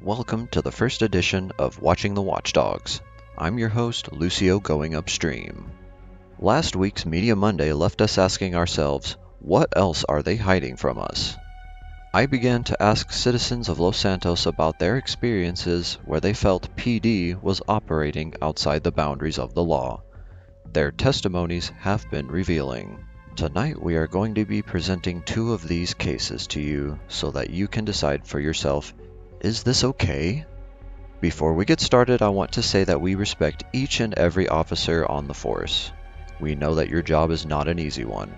Welcome to the first edition of Watching the Watchdogs. I'm your host, Lucio Going Upstream. Last week's Media Monday left us asking ourselves, what else are they hiding from us? I began to ask citizens of Los Santos about their experiences where they felt PD was operating outside the boundaries of the law. Their testimonies have been revealing. Tonight we are going to be presenting two of these cases to you so that you can decide for yourself, is this okay? Before we get started, I want to say that we respect each and every officer on the force. We know that your job is not an easy one.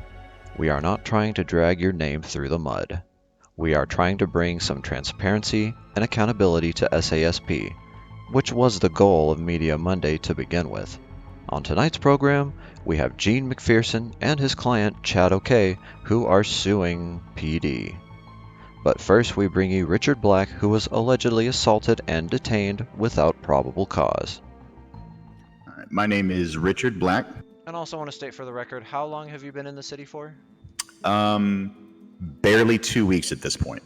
We are not trying to drag your name through the mud. We are trying to bring some transparency and accountability to SASP, which was the goal of Media Monday to begin with. On tonight's program, we have Gene McPherson and his client Chad O'Kay, who are suing PD. But first we bring you Richard Black, who was allegedly assaulted and detained without probable cause. My name is Richard Black. And also want to state for the record, how long have you been in the city for? Barely 2 weeks at this point.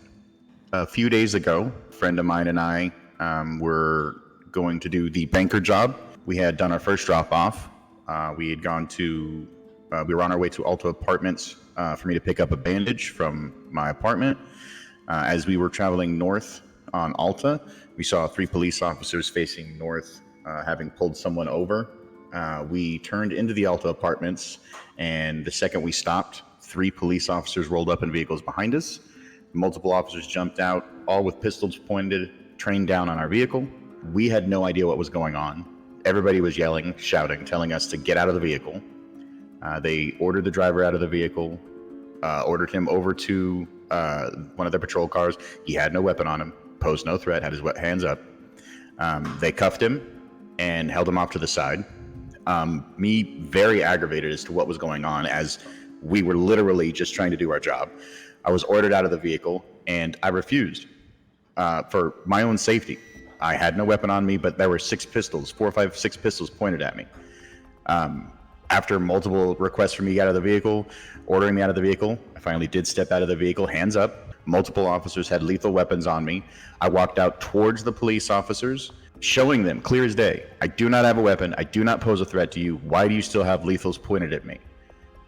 A few days ago, a friend of mine and I were going to do the banker job. We had done our first drop-off. We were on our way to Alta Apartments for me to pick up a bandage from my apartment. As we were traveling north on Alta, we saw 3 police officers facing north, having pulled someone over. We turned into the Alta Apartments, and the second we stopped, 3 police officers rolled up in vehicles behind us. Multiple officers jumped out, all with pistols pointed, trained down on our vehicle. We had no idea what was going on. Everybody was yelling, shouting, telling us to get out of the vehicle. They ordered the driver out of the vehicle, ordered him over to one of their patrol cars. He had no weapon on him, posed no threat, had his hands up. They cuffed him and held him off to the side. Me very aggravated as to what was going on, as we were literally just trying to do our job. I was ordered out of the vehicle and I refused for my own safety. I had no weapon on me, but there were 6 pistols, 4, 5, 6 pistols pointed at me. After multiple requests for me to get out of the vehicle, ordering me out of the vehicle, I finally did step out of the vehicle, hands up. Multiple officers had lethal weapons on me. I walked out towards the police officers, showing them clear as day, I do not have a weapon. I do not pose a threat to you. Why do you still have lethals pointed at me?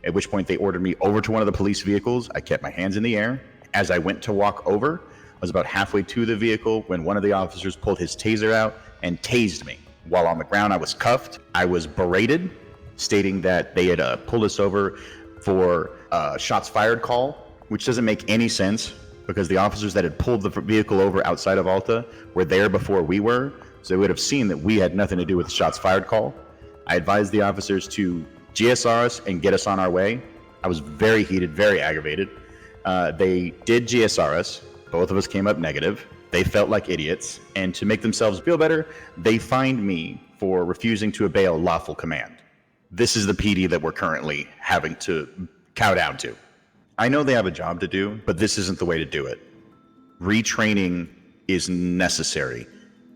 At which point they ordered me over to one of the police vehicles. I kept my hands in the air. As I went to walk over, I was about halfway to the vehicle when one of the officers pulled his taser out and tased me. While on the ground, I was cuffed. I was berated, stating that they had pulled us over for shots fired call, which doesn't make any sense because the officers that had pulled the vehicle over outside of Alta were there before we were, so they would have seen that we had nothing to do with the shots fired call. I advised the officers to GSR us and get us on our way. I was very heated, very aggravated. They did GSR us. Both of us came up negative. They felt like idiots, and to make themselves feel better, they fined me for refusing to obey a lawful command. This is the PD that we're currently having to cow down to. I know they have a job to do, but this isn't the way to do it. Retraining is necessary.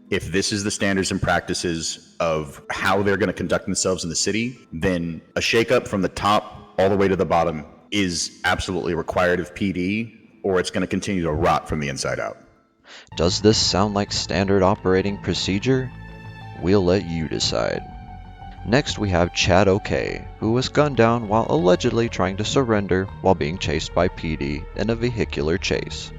If this is the standards and practices of how they're going to conduct themselves in the city, then a shakeup from the top all the way to the bottom is absolutely required of PD, or it's going to continue to rot from the inside out. Does this sound like standard operating procedure? We'll let you decide. Next we have Chad O'Kay, who was gunned down while allegedly trying to surrender while being chased by PD in a vehicular chase.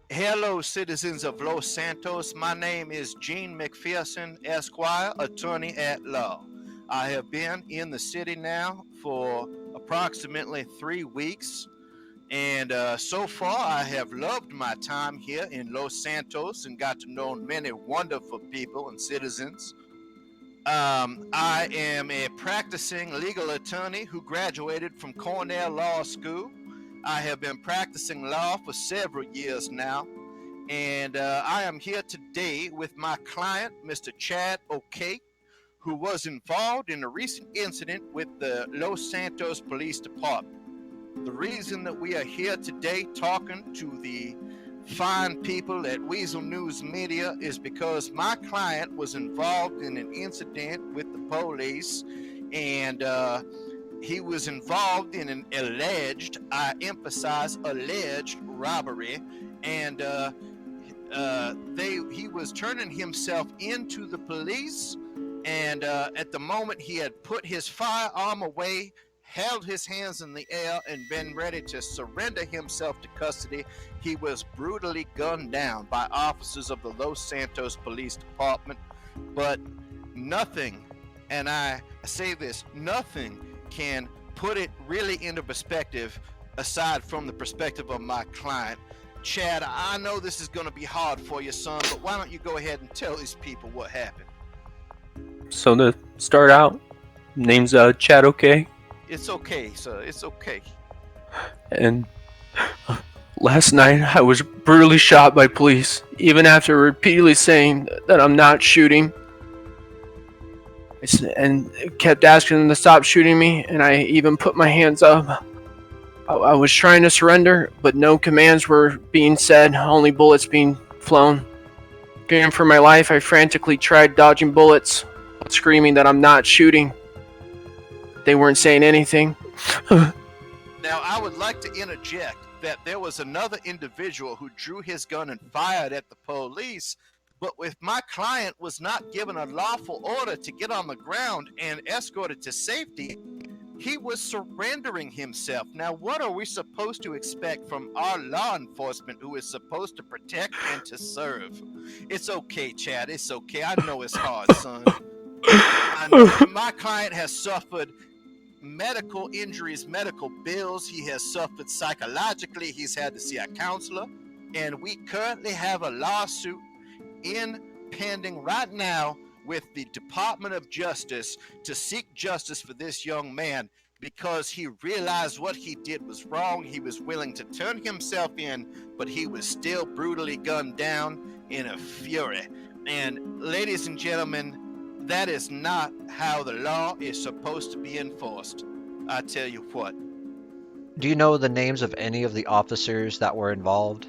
Hello, citizens of Los Santos. My name is Gene McPherson, Esquire, attorney at law. I have been in the city now for approximately 3 weeks, and so far I have loved my time here in Los Santos and got to know many wonderful people and citizens. I am a practicing legal attorney who graduated from Cornell Law School. I have been practicing law for several years now, and I am here today with my client, Mr. Chad O'Kay, who was involved in a recent incident with the Los Santos Police Department. The reason that we are here today talking to the fine people at Weasel News Media is because my client was involved in an incident with the police, and he was involved in an alleged, I emphasize alleged, robbery, and he was turning himself into the police, and at the moment he had put his firearm away, held his hands in the air, and been ready to surrender himself to custody, he was brutally gunned down by officers of the Los Santos Police Department. But nothing, and I say this, nothing can put it really into perspective aside from the perspective of my client. Chad, I know this is going to be hard for you, son, but why don't you go ahead and tell these people what happened? So to start out, name's Chad, okay? It's okay, sir. It's okay. And last night I was brutally shot by police, even after repeatedly saying that I'm not shooting. And kept asking them to stop shooting me, and I even put my hands up. I was trying to surrender, but no commands were being said, only bullets being flown. Fearing for my life, I frantically tried dodging bullets, screaming that I'm not shooting. They weren't saying anything. Now, I would like to interject that there was another individual who drew his gun and fired at the police, but if my client was not given a lawful order to get on the ground and escorted to safety, he was surrendering himself. Now, what are we supposed to expect from our law enforcement who is supposed to protect and to serve? It's okay, Chad. It's okay. I know it's hard, son. I know my client has suffered medical injuries, medical bills. He has suffered psychologically. He's had to see a counselor. And we currently have a lawsuit pending right now with the Department of Justice to seek justice for this young man because he realized what he did was wrong. He was willing to turn himself in, but he was still brutally gunned down in a fury. And ladies and gentlemen, that is not how the law is supposed to be enforced. I tell you what. Do you know the names of any of the officers that were involved?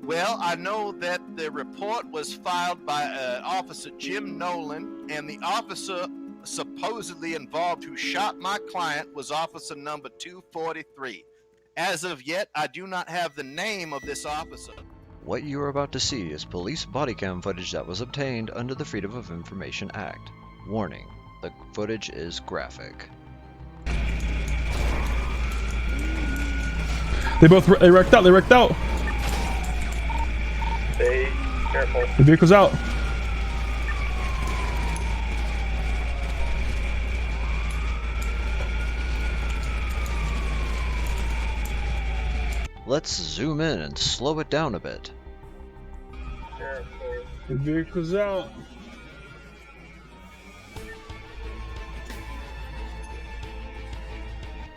Well, I know that the report was filed by Officer Jim Nolan, and the officer supposedly involved who shot my client was officer number 243. As of yet, I do not have the name of this officer. What you are about to see is police body cam footage that was obtained under the Freedom of Information Act. Warning, the footage is graphic. They wrecked out, Stay careful. The vehicle's out. Let's zoom in and slow it down a bit. The vehicle's out.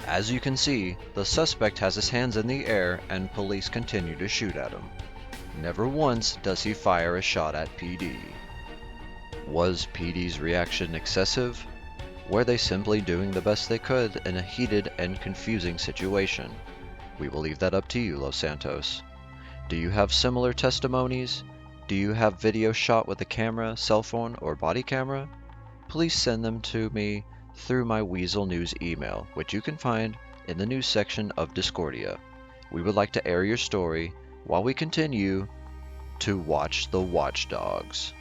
As you can see, the suspect has his hands in the air and police continue to shoot at him. Never once does he fire a shot at PD. Was PD's reaction excessive? Were they simply doing the best they could in a heated and confusing situation? We will leave that up to you, Los Santos. Do you have similar testimonies? Do you have video shot with a camera, cell phone, or body camera? Please send them to me through my Weasel News email, which you can find in the news section of Discordia. We would like to air your story while we continue to watch the Watchdogs.